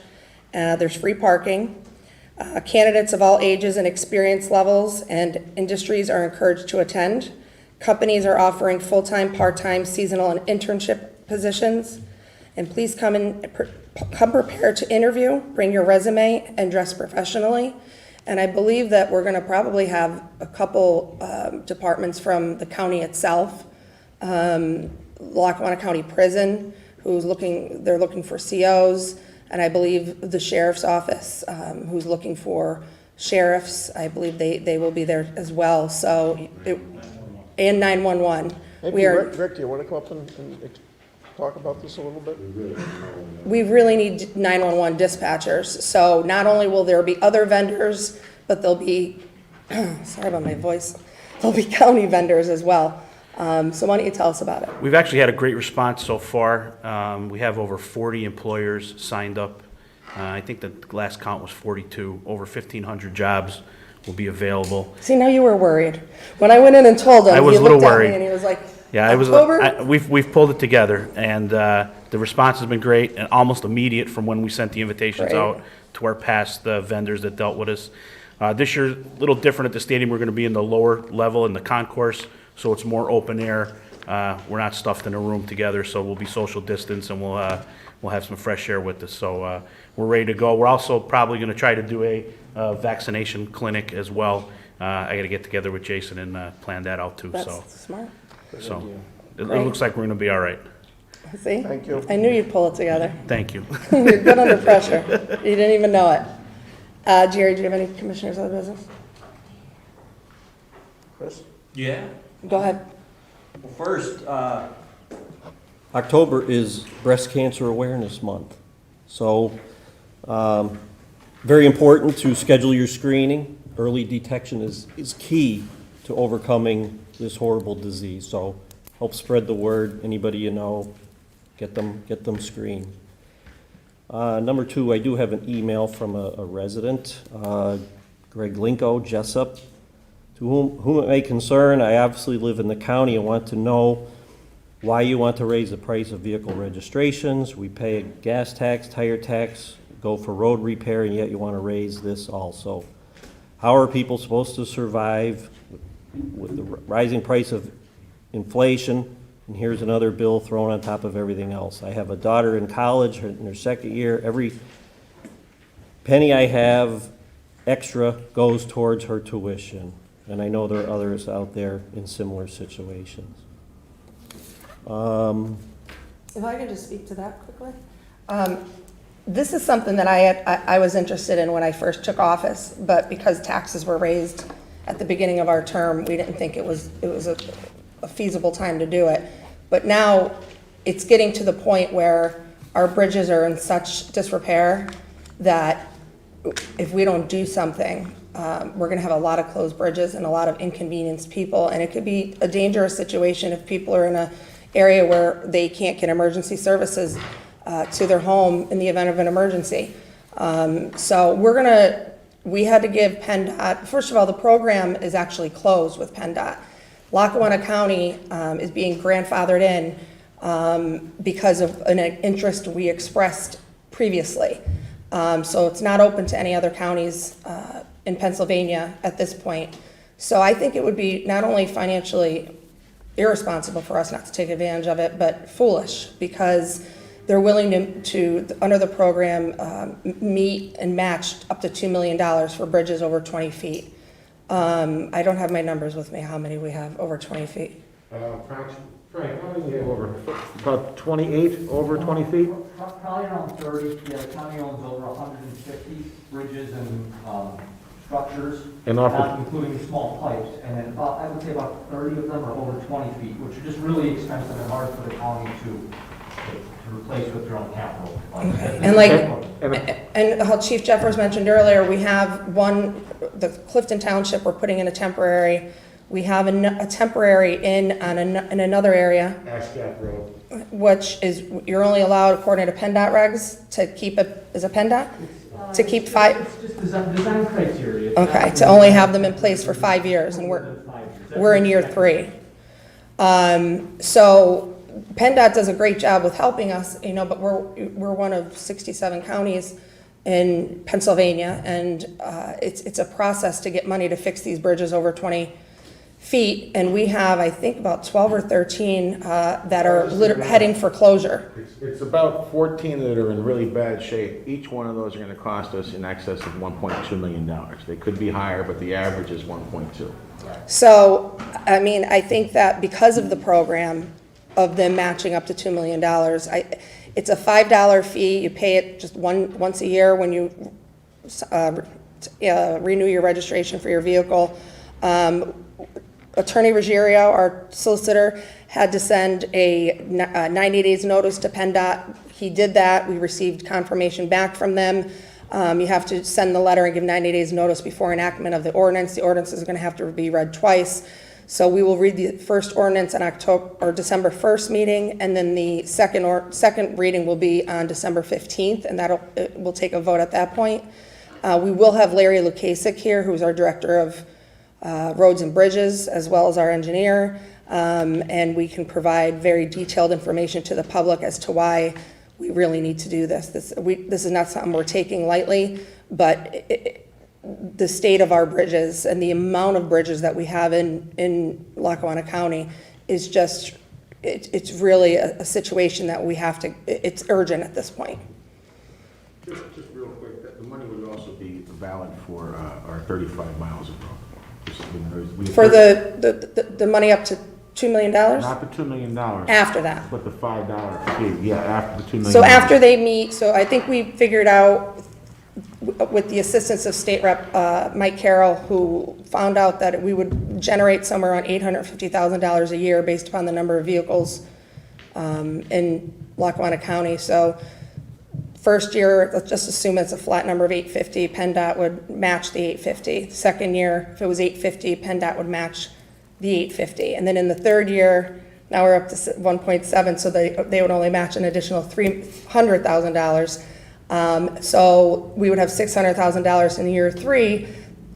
There's free parking. Candidates of all ages and experience levels and industries are encouraged to attend. Companies are offering full-time, part-time, seasonal, and internship positions. And please come prepared to interview, bring your resume, and dress professionally. And I believe that we're going to probably have a couple departments from the county itself. Lackawanna County Prison, they're looking for COs. And I believe the sheriff's office, who's looking for sheriffs, I believe they will be there as well. So, and 911. Maybe Rick, do you want to come up and talk about this a little bit? We really need 911 dispatchers. So not only will there be other vendors, but there'll be, sorry about my voice, there'll be county vendors as well. So why don't you tell us about it? We've actually had a great response so far. We have over 40 employers signed up. I think the last count was 42. Over 1,500 jobs will be available. See, now you were worried. When I went in and told him, I was he a little looked at worried. me and he was like, Yeah, October? we've pulled it together, and the response has been great and almost immediate from when we sent the invitations Right. out to our past vendors that dealt with us. This year, a little different at the stadium. We're going to be in the lower level in the concourse, so it's more open air. We're not stuffed in a room together, so we'll be social distance, and we'll have some fresh air with us. So we're ready to go. We're also probably going to try to do a vaccination clinic as well. I got to get together with Jason and plan that out too. That's So smart. it looks like we're going to be all right. See? Thank you. I knew you'd pull it together. Thank you. You're good under pressure. You didn't even know it. Jerry, do you have any commissioners of the business? Chris? Yeah. Go ahead. Well, first, October is Breast Cancer Awareness Month. So, very important to schedule your screening. Early detection is key to overcoming this horrible disease. So, help spread the word. Anybody you know, get them screened. Number two, I do have an email from a resident, Greg Linko, Jessup. To whom it may concern, I obviously live in the county and want to know why you want to raise the price of vehicle registrations. We pay a gas tax, tire tax, go for road repair, and yet you want to raise this also. How are people supposed to survive with the rising price of inflation? And here's another bill thrown on top of everything else. I have a daughter in college in her second year. Every penny I have extra goes towards her tuition. And I know there are others out there in similar situations. If I could just speak to that quickly. This is something that I was interested in when I first took office, but because taxes were raised at the beginning of our term, we didn't think it was a feasible time to do it. But now it's getting to the point where our bridges are in such disrepair that if we don't do something, we're going to have a lot of closed bridges and a lot of inconvenienced people, and it could be a dangerous situation if people are in an area where they can't get emergency services to their home in the event of an emergency. So we had to give PennDOT, first of all, the program is actually closed with PennDOT. Lackawanna County is being grandfathered in because of an interest we expressed previously. So it's not open to any other counties in Pennsylvania at this point. So I think it would be not only financially irresponsible for us not to take advantage of it, but foolish, because they're willing to under the program, meet and match up to $2 million for bridges over 20 feet. I don't have my numbers with me, how many we have over 20 feet. Frank, how many we have over, about 28 over 20 feet? Probably around 30. Yeah, the county owns over 150 bridges and structures, And not including small pipes. And then I would say about 30 of them are over 20 feet, which are just really expensive and hard for the county to replace with their own capital. Okay. And how Chief Jeffers mentioned earlier, we have the Clifton Township, we're putting in a temporary. We have a temporary in another area. Ashcap Road. which is, you're only allowed according to PennDOT regs to keep it, is a PennDOT? To keep 5? It's just design criteria. It's Okay, not- to only have them in place for 5 years, and we're in year 3. So PennDOT does a great job with helping us, you know, but we're one of 67 counties in Pennsylvania, and it's a process to get money to fix these bridges over 20 feet, and we have, I think, about 12 or 13 that are heading for closure. It's about 14 that are in really bad shape. Each one of those are gonna cost us in excess of $1.2 million. They could be higher, but the average is 1.2. So, I mean, I think that because of the program of them matching up to $2 million, it's a $5 fee. You pay it just once a year when you renew your registration for your vehicle. Attorney Ruggiero, our solicitor, had to send a 90 days notice to PennDOT. He did that. We received confirmation back from them. You have to send the letter and give 90 days notice before enactment of the ordinance. The ordinance is going to have to be read twice. So we will read the first ordinance on October or December 1st meeting, and then the second reading will be on December 15th, and we'll take a vote at that point. We will have Larry Lukasik here, who's our director of roads and bridges, as well as our engineer, and we can provide very detailed information to the public as to why we really need to do this. This is not something we're taking lightly, but the state of our bridges and the amount of bridges that we have in Lackawanna County is just, it's really a situation that we have to, it's urgent at this point. Just real quick, the money would also be valid for our 35 miles of road. For the money up to $2 million? Not the $2 million. After that. But the $5 fee, yeah, after the $2 million. So after they meet, so I think we figured out with the assistance of State Rep Mike Carroll, who found out that we would generate somewhere around $850,000 a year based upon the number of vehicles in Lackawanna County. So first year, let's just assume it's a flat number of $850, PennDOT would match the $850. The second year, if it was $850, PennDOT would match the $850. And then in the third year, now we're up to 1.7, so they would only match an additional $300,000. So we would have $600,000 in year 3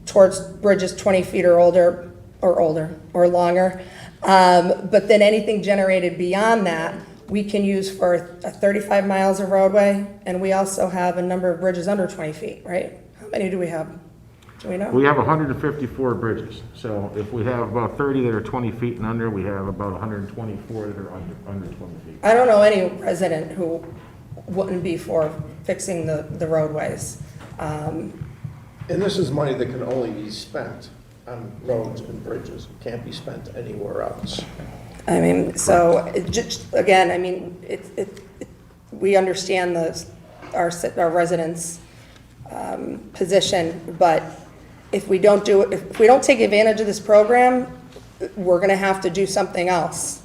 towards bridges 20 feet or older, or longer. But then anything generated beyond that, we can use for 35 miles of roadway, and we also have a number of bridges under 20 feet, right? How many do we have? Do we know? We have 154 bridges. So if we have about 30 that are 20 feet and under, we have about 124 that are under 20 feet. I don't know any resident who wouldn't be for fixing the roadways. And this is money that can only be spent on roads and bridges. It can't be spent anywhere else. I mean, so, again, I mean, we understand our residents' position, but if we don't take advantage of this program, we're gonna have to do something else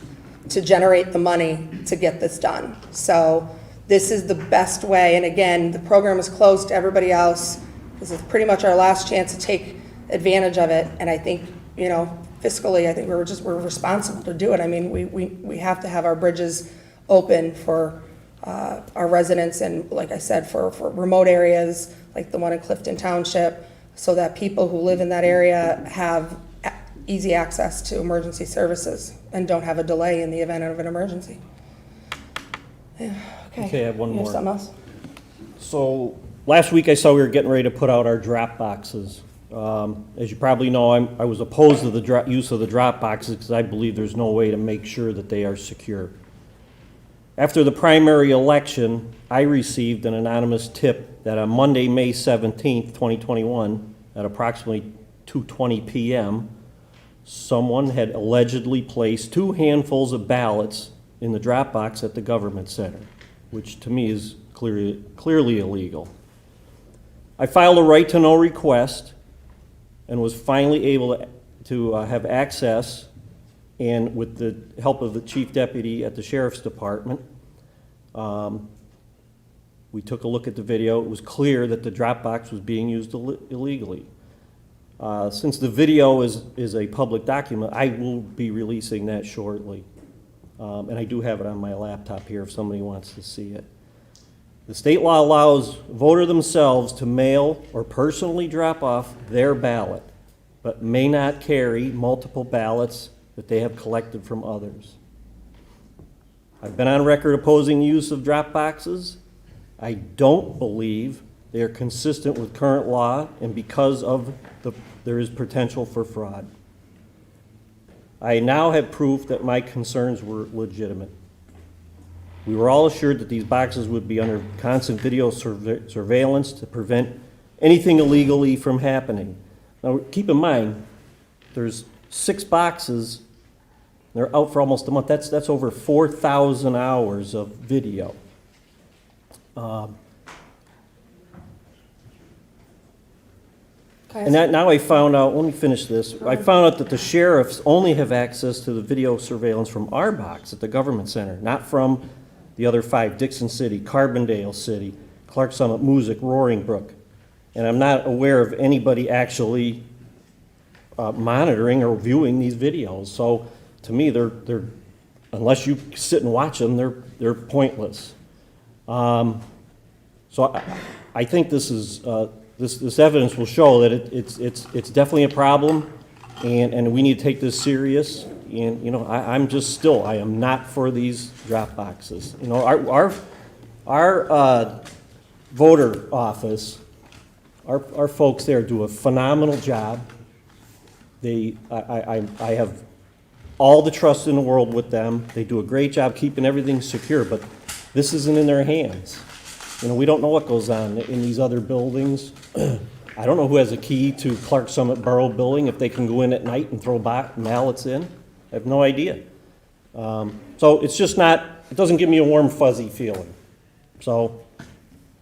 to generate the money to get this done. So this is the best way, and again, the program is closed to everybody else. This is pretty much our last chance to take advantage of it, and I think, you know, fiscally, I think we're responsible to do it. I mean, we have to have our bridges open for our residents, and like I said, for remote areas like the one in Clifton Township, so that people who live in that area have easy access to emergency services and don't have a delay in the event of an emergency. Yeah, Okay, I have one You have more. something else? So last week I saw we were getting ready to put out our drop boxes. As you probably know, I was opposed to the use of the drop boxes because I believe there's no way to make sure that they are secure. After the primary election, I received an anonymous tip that on Monday, May 17th, 2021, at approximately 2:20 p.m., someone had allegedly placed 2 handfuls of ballots in the drop box at the government center, which to me is clearly illegal. I filed a right-to-know request and was finally able to have access, and with the help of the chief deputy at the sheriff's department, we took a look at the video. It was clear that the drop box was being used illegally. Since the video is a public document, I will be releasing that shortly. and I do have it on my laptop here if somebody wants to see it. The state law allows voter themselves to mail or personally drop off their ballot, but may not carry multiple ballots that they have collected from others. I've been on record opposing the use of drop boxes. I don't believe they are consistent with current law, and because of there is potential for fraud. I now have proof that my concerns were legitimate. We were all assured that these boxes would be under constant video surveillance to prevent anything illegally from happening. Now, keep in mind, there's 6 boxes, they're out for almost a month. That's over 4,000 hours of video. And now I found out, let me finish this. I found out that the sheriffs only have access to the video surveillance from our box at the government center, not from the other 5, Dixon City, Carbondale City, Clark Summit, Moosic, Roaring Brook. And I'm not aware of anybody actually monitoring or viewing these videos. So to me, they're unless you sit and watch them, they're pointless. So I think this is this evidence will show that it's definitely a problem, and we need to take this serious. And you know, I am not for these drop boxes. You know, our voter office, our folks there do a phenomenal job. I have all the trust in the world with them. They do a great job keeping everything secure, but this isn't in their hands. You know, we don't know what goes on in these other buildings. I don't know who has a key to Clark Summit Borough building, if they can go in at night and throw ballots in. I have no idea. So it's just not, it doesn't give me a warm, fuzzy feeling. So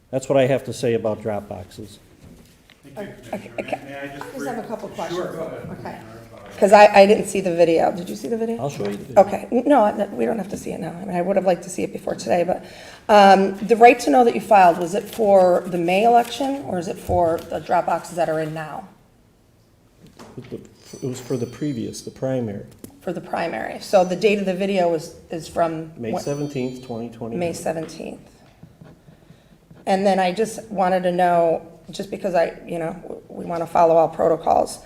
that's what I have to say about drop boxes. I just have a couple questions. Sure, go ahead. Okay. Because I didn't see the video. Did you see the video? I'll show you the video. Okay. No, we don't have to see it now. I mean, I would have liked to see it before today, but the right to know that you filed, was it for the May election, or is it for the drop boxes that are in now? It was for the primary. For the primary. So the date of the video is from? May 17th, 2020. May 17th. And then I just wanted to know, just because we want to follow all protocols,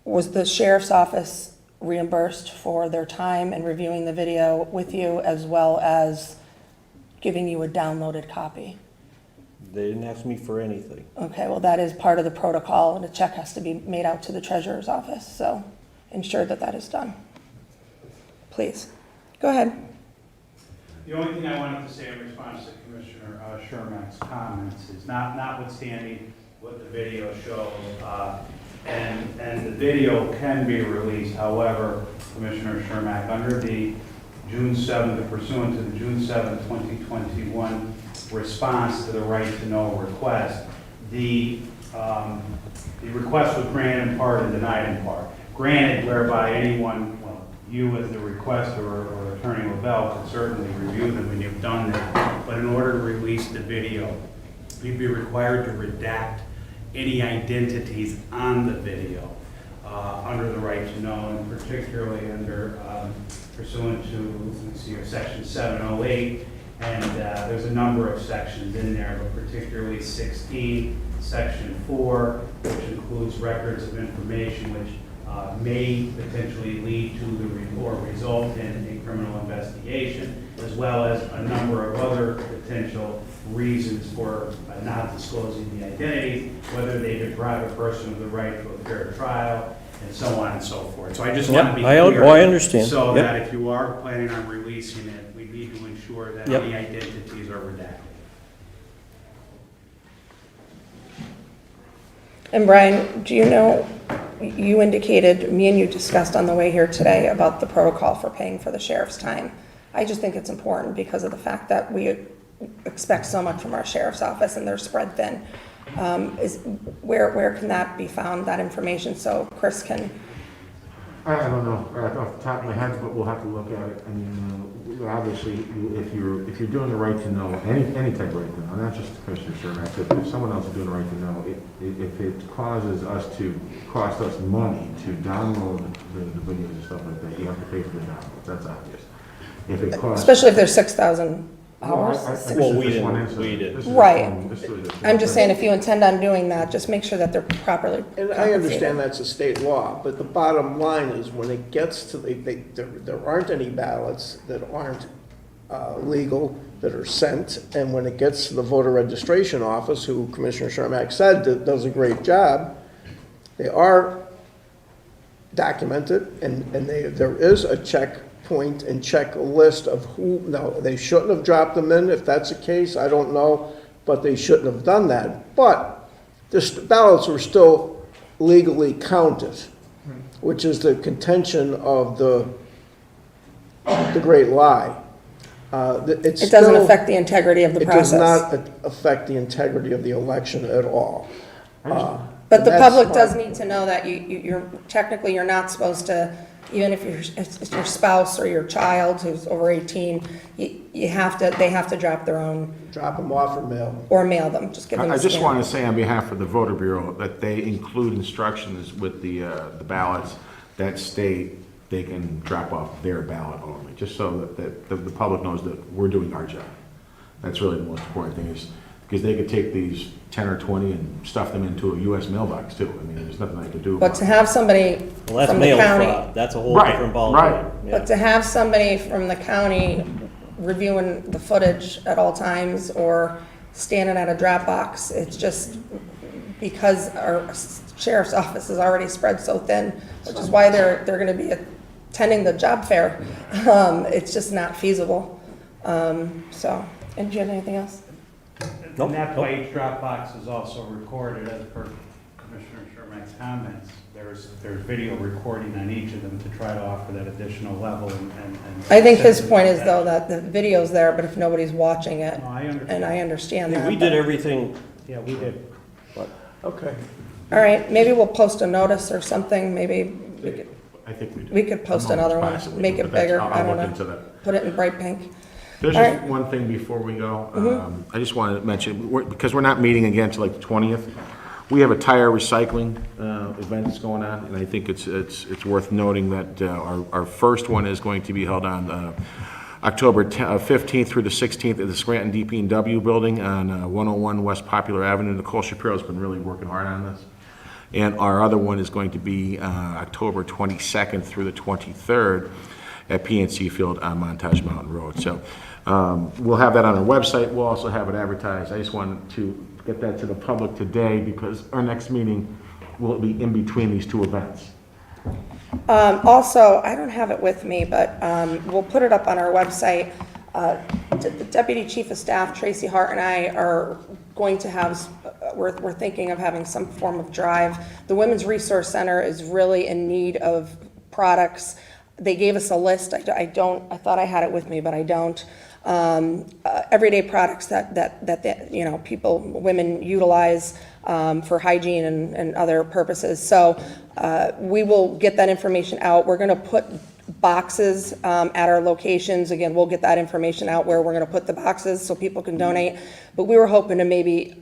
was the sheriff's office reimbursed for their time in reviewing the video with you, as well as giving you a downloaded copy? They didn't ask me for anything. Okay, well, that is part of the protocol, and a check has to be made out to the treasurer's office, so ensure that that is done. Please, go ahead. The only thing I wanted to say in response to Commissioner Chermak's comments is notwithstanding what the video shows, and the video can be released. However, Commissioner Chermak, under the June 7th, pursuant to the June 7th, 2021 response to the right to know request, the request was granted in part and denied in part. Granted, whereby anyone, well, you as the requester or Attorney Lavelle could certainly review them, and you've done that. But in order to release the video, you'd be required to redact any identities on the video under the right to know, and particularly under pursuant to, let's see here, section 708, and there's a number of sections in there, but particularly 16, section 4, which includes records of information which may potentially lead to or result in a criminal investigation, as well as a number of other potential reasons for not disclosing the identity, whether they deprive a person of the right to a fair trial, and so on and so forth. So I just want to be clear. I understand. So that if you are planning on releasing it, we need to ensure that any identities are redacted. And Brian, do you know, you indicated, me and you discussed on the way here today about the protocol for paying for the sheriff's time. I just think it's important because of the fact that we expect so much from our sheriff's office and they're spread thin. Where can that be found, that information, so Chris can? I don't know right off the top of my head, but we'll have to look at it. I mean, obviously, if you're doing the right to know, any type of right to know, not just Commissioner Chermak, if someone else is doing the right to know, if it cost us money to download the videos and stuff like that, you have to pay for the download, that's obvious. If it costs. Especially if there's 6,000 hours. Well, we didn't. Right. I'm just saying, if you intend on doing that, just make sure that they're properly And I understand that's a state law, but the bottom line is when it gets to, there aren't any ballots that aren't legal that are sent, and when it gets to the voter registration office, who Commissioner Chermak said does a great job, they are documented, and there is a checkpoint and checklist of who, now, they shouldn't have dropped them in, if that's the case, I don't know, but they shouldn't have done that. But the ballots were still legally counted, which is the contention of the great lie. It doesn't affect the integrity of the process. It does not affect the integrity of the election at all. But the public does need to know that you're technically, you're not supposed to, even if it's your spouse or your child who's over 18, they have to drop their own. Drop them off or mail them. Or mail them, just give them a I just scan. want to say on behalf of the voter bureau that they include instructions with the ballots that state they can drop off their ballot only, just so that the public knows that we're doing our job. That's really the most important thing, is because they could take these 10 or 20 and stuff them into a U.S. mailbox too. I mean, there's nothing I could do about it. But to have somebody Well, that's from the mail county. fraud. That's a whole Right, different ballgame. right. Yeah. But to have somebody from the county reviewing the footage at all times or standing at a drop box, it's just because our sheriff's office is already spread so thin, which is why they're going to be attending the job fair. It's just not feasible. So, and do you have anything else? Nope. And that by each Dropbox is also recorded, as per Commissioner Shermak's comments. There's video recording on each of them to try to offer that additional level and. I think his point is though that the video's there, but if nobody's watching it, No, I understand. and I understand Yeah, that. we but- did everything. Yeah, we did. Okay. All right, maybe we'll post a notice or something, maybe I think we do. we could post I'm almost another one, positive, make but it that's- bigger, I'll I don't look into know. that. Put it in bright pink. There's All just right. Mm-hmm. one thing before we go. I just wanted to mention, because we're not meeting again till like the 20th, we have a tire recycling event that's going on, and I think it's worth noting that our first one is going to be held on October 15th through the 16th at the Scranton DP&W building on 101 West Popular Avenue. Nicole Shapiro's been really working hard on this. And our other one is going to be October 22nd through the 23rd at PNC Field on Montage Mountain Road. So we'll have that on our website. We'll also have it advertised. I just wanted to get that to the public today because our next meeting will be in between these two events. Also, I don't have it with me, but we'll put it up on our website. The Deputy Chief of Staff, Traci, Harte, and I are going to have, we're thinking of having some form of drive. The Women's Resource Center is really in need of products. They gave us a list. I thought I had it with me, but I don't. Everyday products that you know, women utilize for hygiene and other purposes. So we will get that information out. We're going to put boxes at our locations. Again, we'll get that information out where we're going to put the boxes so people can donate. But we were hoping to maybe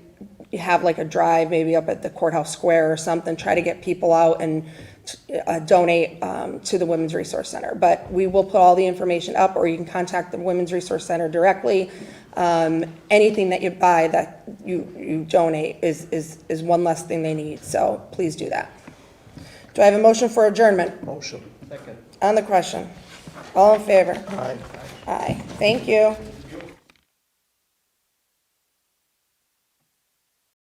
have like a drive, maybe up at the courthouse square or something, try to get people out and donate to the Women's Resource Center. But we will put all the information up, or you can contact the Women's Resource Center directly. Anything that you buy that you donate is one less thing they need, so please do that. Do I have a motion for adjournment? Motion. Second. On the question? All in favor? Aye. Aye. Thank you.